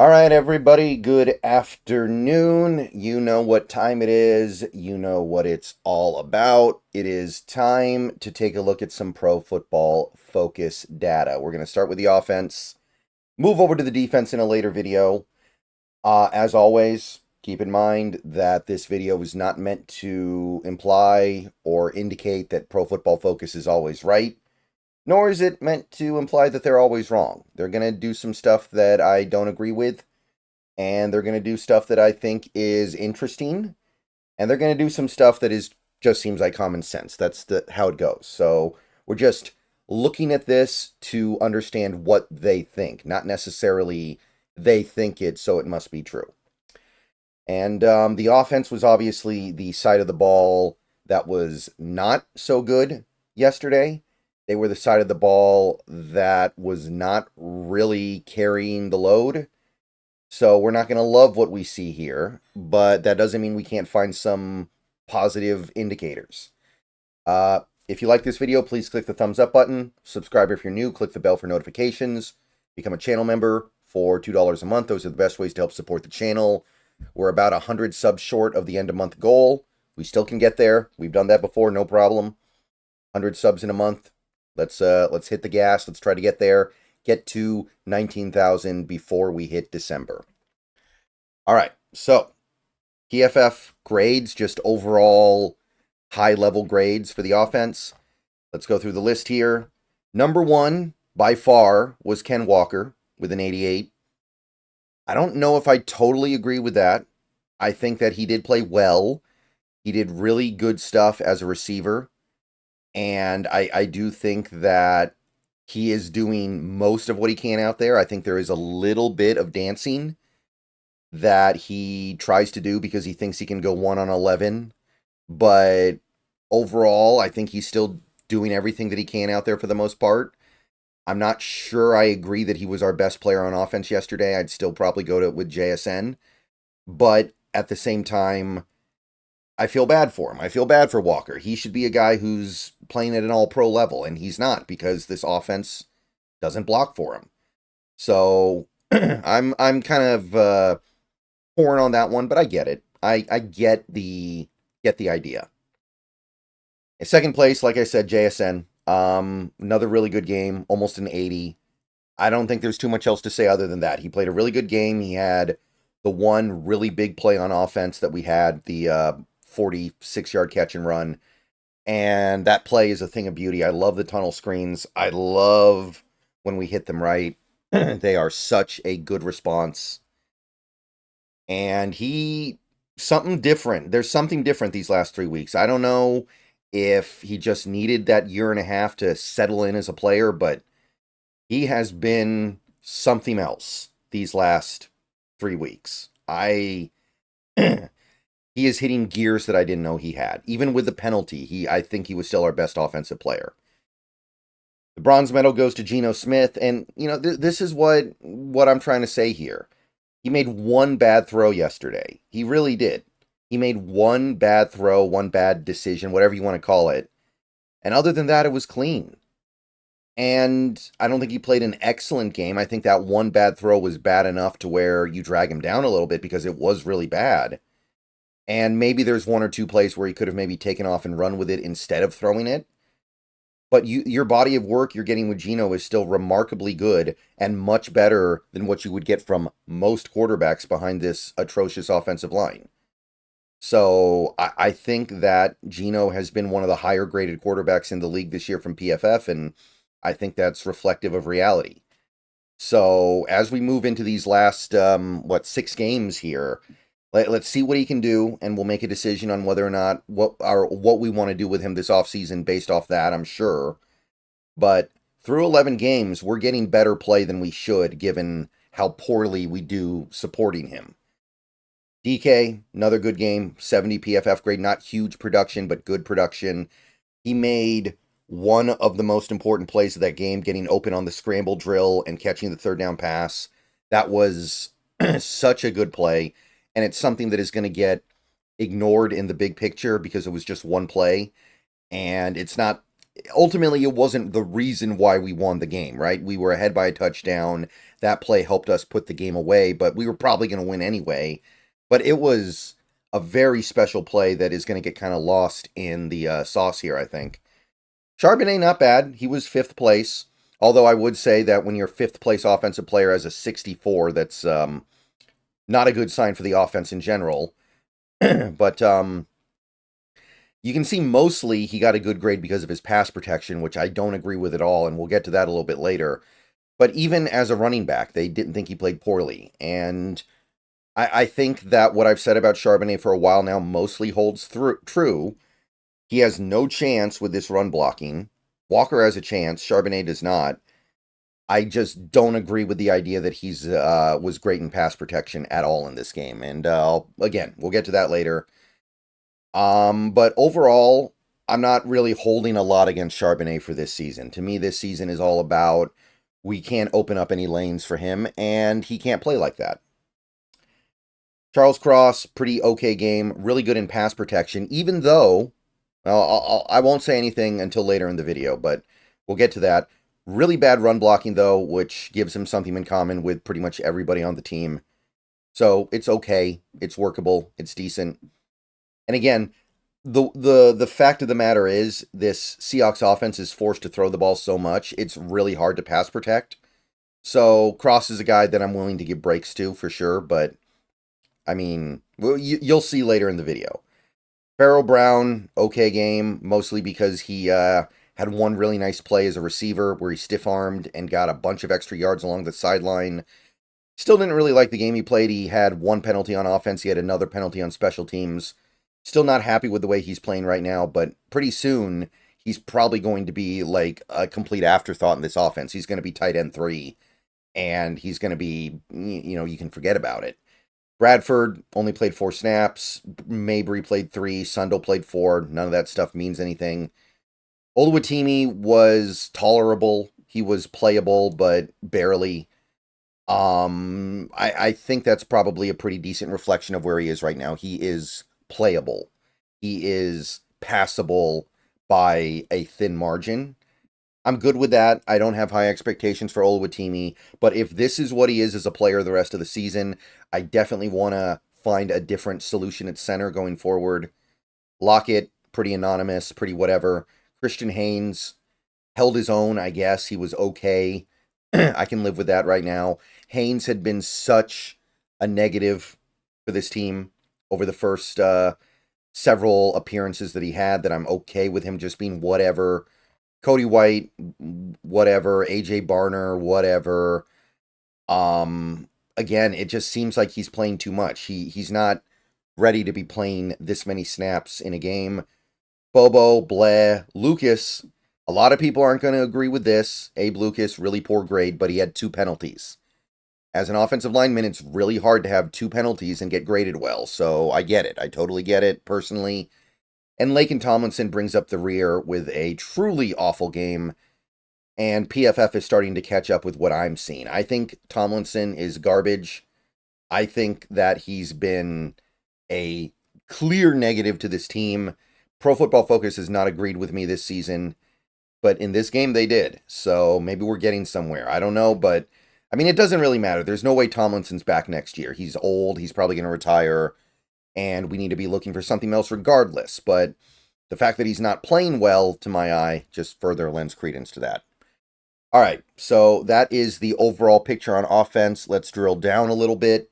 All right, everybody, good afternoon. You know what time it is. You know what it's all about. It is time to take a look at some pro football focus data. We're going to start with the offense, move over to the defense in a later video. As always, keep in mind that this video is not meant to imply or indicate that pro football focus is always right, nor is it meant to imply that they're always wrong. They're going to do some stuff that I don't agree with, and they're going to do stuff that I think is interesting, and they're going to do some stuff that is just seems like common sense. That's how it goes. So we're just looking at this to understand what they think, not necessarily they think it, so it must be true. And the offense was obviously the side of the ball that was not so good yesterday. They were the side of the ball that was not really carrying the load. So we're not going to love what we see here, but that doesn't mean we can't find some positive indicators. If you like this video, please click the thumbs up button. Subscribe if you're new. Click the bell for notifications. Become a channel member for $2 a month. Those are the best ways to help support the channel. We're about 100 subs short of the end of month goal. We still can get there. We've done that before, no problem. 100 subs in a month. Let's hit the gas. Let's try to get there. Get to 19,000 before we hit December. All right, so PFF grades, just overall high-level grades for the offense. Let's go through the list here. Number one, by far, was Ken Walker with an 88. I don't know if I totally agree with that. I think that he did play well. He did really good stuff as a receiver. And I do think that he is doing most of what he can out there. I think there is a little bit of dancing that he tries to do because he thinks he can go 1-on-11. But overall, I think he's still doing everything that he can out there for the most part. I'm not sure I agree that he was our best player on offense yesterday. I'd still probably go with JSN. But at the same time, I feel bad for him. I feel bad for Walker. He should be a guy who's playing at an all-pro level, and he's not because this offense doesn't block for him. So I'm kind of torn on that one, but I get it. I get the idea. In second place, like I said, JSN. Another really good game, almost an 80. I don't think there's too much else to say other than that. He played a really good game. He had the one really big play on offense that we had, the 46-yard catch and run. And that play is a thing of beauty. I love the tunnel screens. I love when we hit them right. They are such a good response. And something different. There's something different these last 3 weeks. I don't know if he just needed that year and a half to settle in as a player, but he has been something else these last 3 weeks. He is hitting gears that I didn't know he had. Even with the penalty, I think he was still our best offensive player. The bronze medal goes to Geno Smith, and this is what I'm trying to say here. He made one bad throw yesterday. He really did. He made one bad throw, one bad decision, whatever you want to call it. And other than that, it was clean. And I don't think he played an excellent game. I think that one bad throw was bad enough to where you drag him down a little bit because it was really bad. And maybe there's one or two plays where he could have maybe taken off and run with it instead of throwing it. But your body of work you're getting with Geno is still remarkably good and much better than what you would get from most quarterbacks behind this atrocious offensive line. So I think that Geno has been one of the higher graded quarterbacks in the league this year from PFF, and I think that's reflective of reality. So as we move into these last, 6 games here, let's see what he can do, and we'll make a decision on whether or not what we want to do with him this offseason based off that, I'm sure. But through 11 games, we're getting better play than we should, given how poorly we do supporting him. DK, another good game, 70 PFF grade, not huge production, but good production. He made one of the most important plays of that game, getting open on the scramble drill and catching the third down pass. That was such a good play. And it's something that is going to get ignored in the big picture because it was just one play. And it's not ultimately, it wasn't the reason why we won the game, right? We were ahead by a touchdown. That play helped us put the game away, but we were probably going to win anyway. But it was a very special play that is going to get kind of lost in the sauce here, I think. Charbonnet, not bad. He was 5th place. Although I would say that when your 5th place offensive player has a 64, that's not a good sign for the offense in general. But you can see mostly he got a good grade because of his pass protection, which I don't agree with at all, and we'll get to that a little bit later. But even as a running back, they didn't think he played poorly. And I think that what I've said about Charbonnet for a while now mostly holds true. He has no chance with this run blocking. Walker has a chance. Charbonnet does not. I just don't agree with the idea that he's was great in pass protection at all in this game. And again, we'll get to that later. But overall, I'm not really holding a lot against Charbonnet for this season. To me, this season is all about we can't open up any lanes for him, and he can't play like that. Charles Cross, pretty okay game. Really good in pass protection, even though, well, I won't say anything until later in the video, but we'll get to that. Really bad run blocking, though, which gives him something in common with pretty much everybody on the team. So it's okay. It's workable. It's decent. And again, the fact of the matter is this Seahawks offense is forced to throw the ball so much, it's really hard to pass protect. So Cross is a guy that I'm willing to give breaks to for sure, but I mean, you'll see later in the video. Pharaoh Brown, okay game, mostly because he had one really nice play as a receiver where he stiff-armed and got a bunch of extra yards along the sideline. Still didn't really like the game he played. He had one penalty on offense. He had another penalty on special teams. Still not happy with the way he's playing right now, but pretty soon he's probably going to be like a complete afterthought in this offense. He's going to be tight end 3, and he's going to be, you can forget about it. Bradford only played 4 snaps. Mabry played 3. Sundle played 4. None of that stuff means anything. Oluwatimi was tolerable. He was playable, but barely. I think that's probably a pretty decent reflection of where he is right now. He is playable. He is passable by a thin margin. I'm good with that. I don't have high expectations for Oluwatimi, but if this is what he is as a player the rest of the season, I definitely want to find a different solution at center going forward. Lockett, pretty anonymous, pretty whatever. Christian Haynes held his own, I guess. He was okay. I can live with that right now. Haynes had been such a negative for this team over the first several appearances that he had that I'm okay with him just being whatever. Cody White, whatever. AJ Barner, whatever. Again, it just seems like he's playing too much. He's not ready to be playing this many snaps in a game. Bobo, Bleh, Lucas. A lot of people aren't going to agree with this. Abe Lucas, really poor grade, but he had 2 penalties. As an offensive lineman, it's really hard to have 2 penalties and get graded well, so I get it. I totally get it, personally. And Laken Tomlinson brings up the rear with a truly awful game, and PFF is starting to catch up with what I'm seeing. I think Tomlinson is garbage. I think that he's been a clear negative to this team. Pro Football Focus has not agreed with me this season, but in this game they did. So maybe we're getting somewhere. I don't know, but I mean, it doesn't really matter. There's no way Tomlinson's back next year. He's old. He's probably going to retire, and we need to be looking for something else regardless. But the fact that he's not playing well, to my eye, just further lends credence to that. All right, so that is the overall picture on offense. Let's drill down a little bit.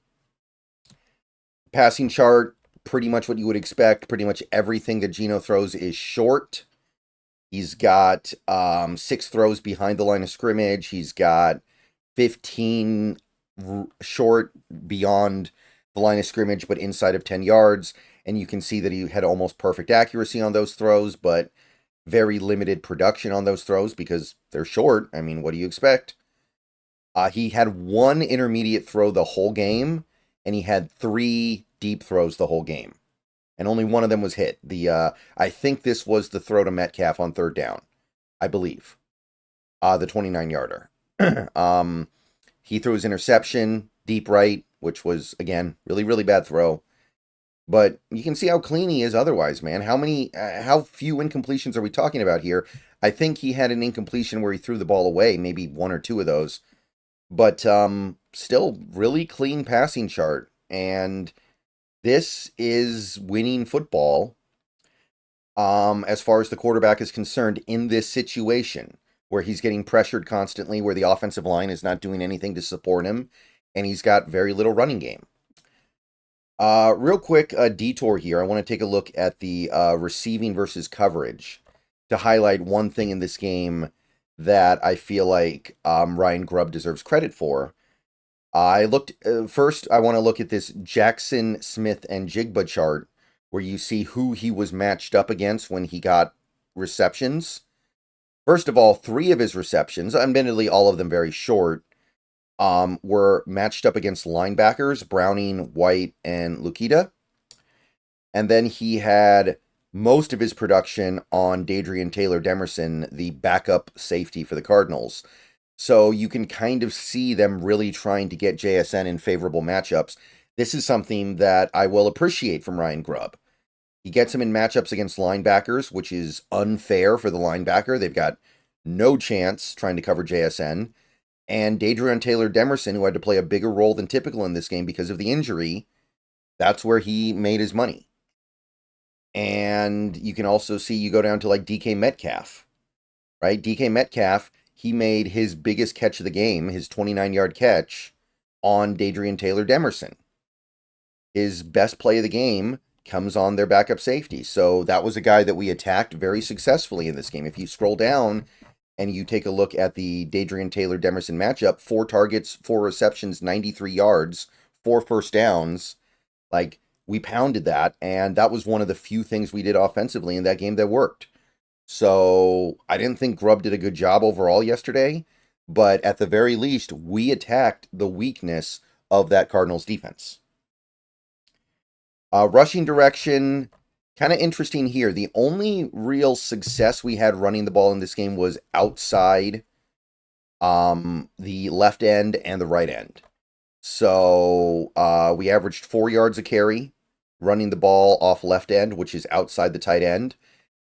Passing chart, pretty much what you would expect. Pretty much everything that Geno throws is short. He's got 6 throws behind the line of scrimmage. He's got 15 short beyond the line of scrimmage, but inside of 10 yards. And you can see that he had almost perfect accuracy on those throws, but very limited production on those throws because they're short. I mean, what do you expect? He had 1 intermediate throw the whole game, and he had 3 deep throws the whole game. And only one of them was hit. I think this was the throw to Metcalf on 3rd down, I believe. The 29-yarder. He threw his interception deep right, which was, again, really, really bad throw. But you can see how clean he is otherwise, man. How few incompletions are we talking about here? I think he had an incompletion where he threw the ball away, maybe one or two of those. But still, really clean passing chart. And this is winning football as far as the quarterback is concerned in this situation where he's getting pressured constantly, where the offensive line is not doing anything to support him, and he's got very little running game. Real quick, a detour here. I want to take a look at the receiving versus coverage to highlight one thing in this game that I feel like Ryan Grubb deserves credit for. I looked first. I want to look at this Jackson, Smith, and Jigba chart where you see who he was matched up against when he got receptions. First of all, 3 of his receptions, admittedly all of them very short, were matched up against linebackers, Browning, White, and Lukita. And then he had most of his production on Dadrian Taylor-Demerson, the backup safety for the Cardinals. So you can kind of see them really trying to get JSN in favorable matchups. This is something that I will appreciate from Ryan Grubb. He gets him in matchups against linebackers, which is unfair for the linebacker. They've got no chance trying to cover JSN. And Dadrian Taylor-Demerson, who had to play a bigger role than typical in this game because of the injury, that's where he made his money. And you can also see, you go down to like DK Metcalf, right? DK Metcalf, he made his biggest catch of the game, his 29-yard catch, on Dadrian Taylor-Demerson. His best play of the game comes on their backup safety. So that was a guy that we attacked very successfully in this game. If you scroll down and you take a look at the Dadrian Taylor-Demerson matchup, 4 targets, 4 receptions, 93 yards, 4 first downs. Like, we pounded that, and that was one of the few things we did offensively in that game that worked. So I didn't think Grubb did a good job overall yesterday, but at the very least, we attacked the weakness of that Cardinals defense. Rushing direction, kind of interesting here. The only real success we had running the ball in this game was outside the left end and the right end. So we averaged 4 yards a carry running the ball off left end, which is outside the tight end.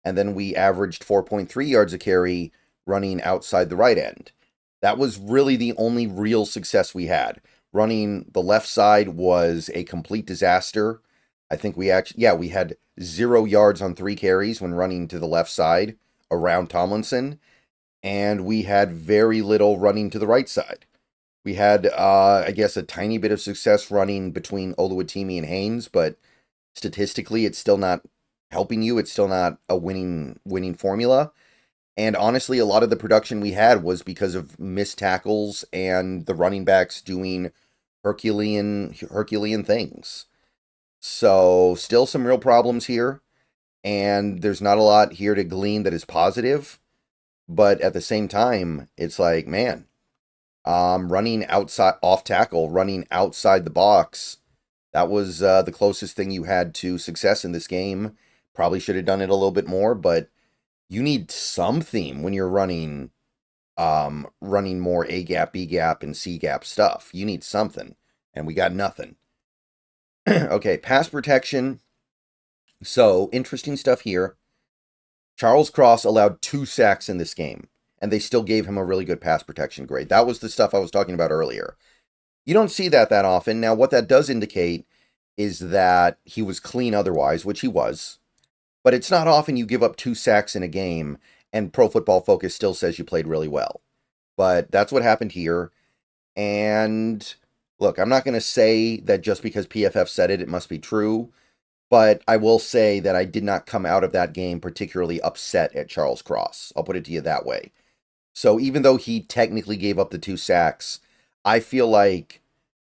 And then we averaged 4.3 yards a carry running outside the right end. That was really the only real success we had. Running the left side was a complete disaster. I think we had 0 yards on 3 carries when running to the left side around Tomlinson. And we had very little running to the right side. We had, I guess, a tiny bit of success running between Oluwatimi and Haynes, but statistically, it's still not helping you. It's still not a winning formula. And honestly, a lot of the production we had was because of missed tackles and the running backs doing Herculean things. So still some real problems here. And there's not a lot here to glean that is positive. But at the same time, it's like, man, running outside, off tackle, running outside the box, that was the closest thing you had to success in this game. Probably should have done it a little bit more, but you need some theme when you're running more A gap, B gap, and C gap stuff. You need something, and we got nothing. Okay, pass protection. So, interesting stuff here. Charles Cross allowed 2 sacks in this game, and they still gave him a really good pass protection grade. That was the stuff I was talking about earlier. You don't see that often. Now, what that does indicate is that he was clean otherwise, which he was. But it's not often you give up 2 sacks in a game, and Pro Football Focus still says you played really well. But that's what happened here. And look, I'm not going to say that just because PFF said it, it must be true. But I will say that I did not come out of that game particularly upset at Charles Cross. I'll put it to you that way. So even though he technically gave up the 2 sacks, I feel like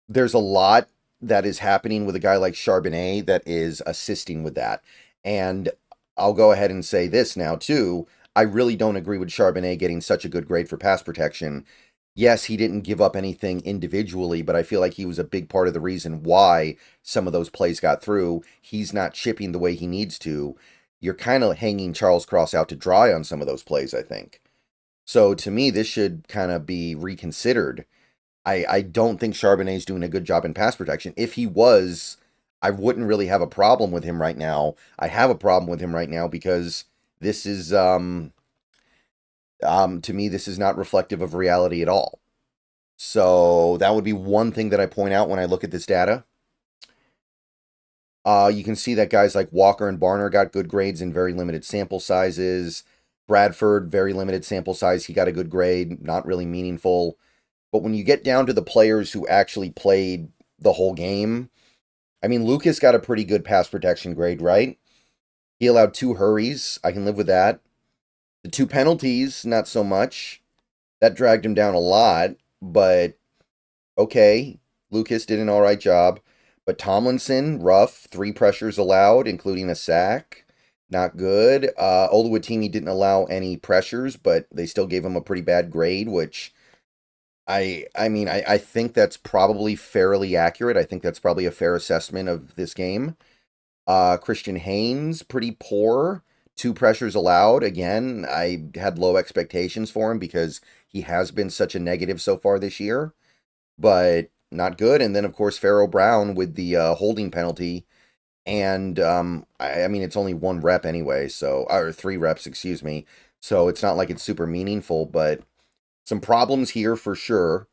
there's a lot that is happening with a guy like Charbonnet that is assisting with that. And I'll go ahead and say this now, too. I really don't agree with Charbonnet getting such a good grade for pass protection. Yes, he didn't give up anything individually, but I feel like he was a big part of the reason why some of those plays got through. He's not chipping the way he needs to. You're kind of hanging Charles Cross out to dry on some of those plays, I think. So to me, this should kind of be reconsidered. I don't think Charbonnet's doing a good job in pass protection. If he was, I wouldn't really have a problem with him right now. I have a problem with him right now because this is To me, this is not reflective of reality at all. So that would be one thing that I point out when I look at this data. You can see that guys like Walker and Barner got good grades in very limited sample sizes. Bradford, very limited sample size. He got a good grade, not really meaningful. But when you get down to the players who actually played the whole game, I mean, Lucas got a pretty good pass protection grade, right? He allowed 2 hurries. I can live with that. The 2 penalties, not so much. That dragged him down a lot, but okay. Lucas did an all right job. But Tomlinson, rough. 3 pressures allowed, including a sack. Not good. Oluwatimi didn't allow any pressures, but they still gave him a pretty bad grade, which I think that's probably fairly accurate. I think that's probably a fair assessment of this game. Christian Haynes, pretty poor. 2 pressures allowed. Again, I had low expectations for him because he has been such a negative so far this year, but not good. And then, of course, Pharaoh Brown with the holding penalty. And I mean, it's only 1 rep anyway, so, or 3 reps, excuse me. So it's not like it's super meaningful, but some problems here for sure.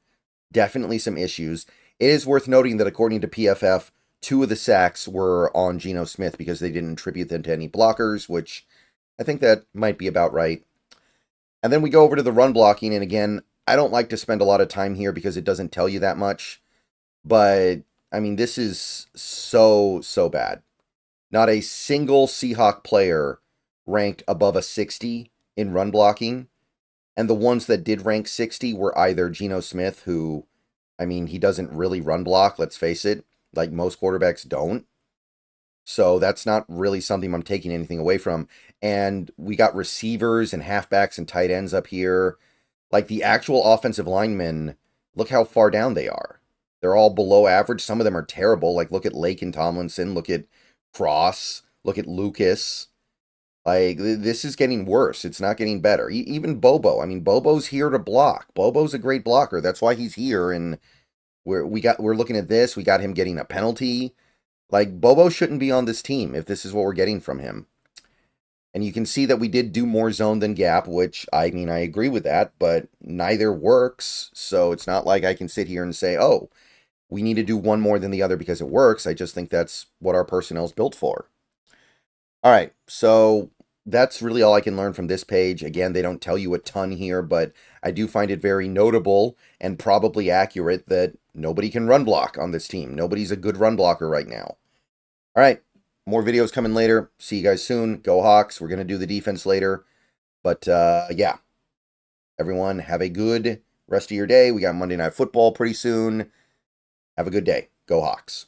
Definitely some issues. It is worth noting that according to PFF, 2 of the sacks were on Geno Smith because they didn't attribute them to any blockers, which I think that might be about right. And then we go over to the run blocking, and again, I don't like to spend a lot of time here because it doesn't tell you that much. But, I mean, this is so bad. Not a single Seahawk player ranked above a 60 in run blocking. And the ones that did rank 60 were either Geno Smith, who, I mean, he doesn't really run block, let's face it. Like most quarterbacks don't. So that's not really something I'm taking anything away from. And we got receivers and halfbacks and tight ends up here. Like the actual offensive linemen, look how far down they are. They're all below average. Some of them are terrible. Like look at Lake and Tomlinson. Look at Cross. Look at Lucas. Like this is getting worse. It's not getting better. Even Bobo. I mean, Bobo's here to block. Bobo's a great blocker. That's why he's here. And we're looking at this. We got him getting a penalty. Like Bobo shouldn't be on this team if this is what we're getting from him. And you can see that we did do more zone than gap, which, I mean, I agree with that, but neither works. So it's not like I can sit here and say, oh, we need to do one more than the other because it works. I just think that's what our personnel's built for. All right, so that's really all I can learn from this page. Again, they don't tell you a ton here, but I do find it very notable and probably accurate that nobody can run block on this team. Nobody's a good run blocker right now. All right, more videos coming later. See you guys soon. Go Hawks. We're going to do the defense later. But yeah, everyone have a good rest of your day. We got Monday Night Football pretty soon. Have a good day. Go Hawks.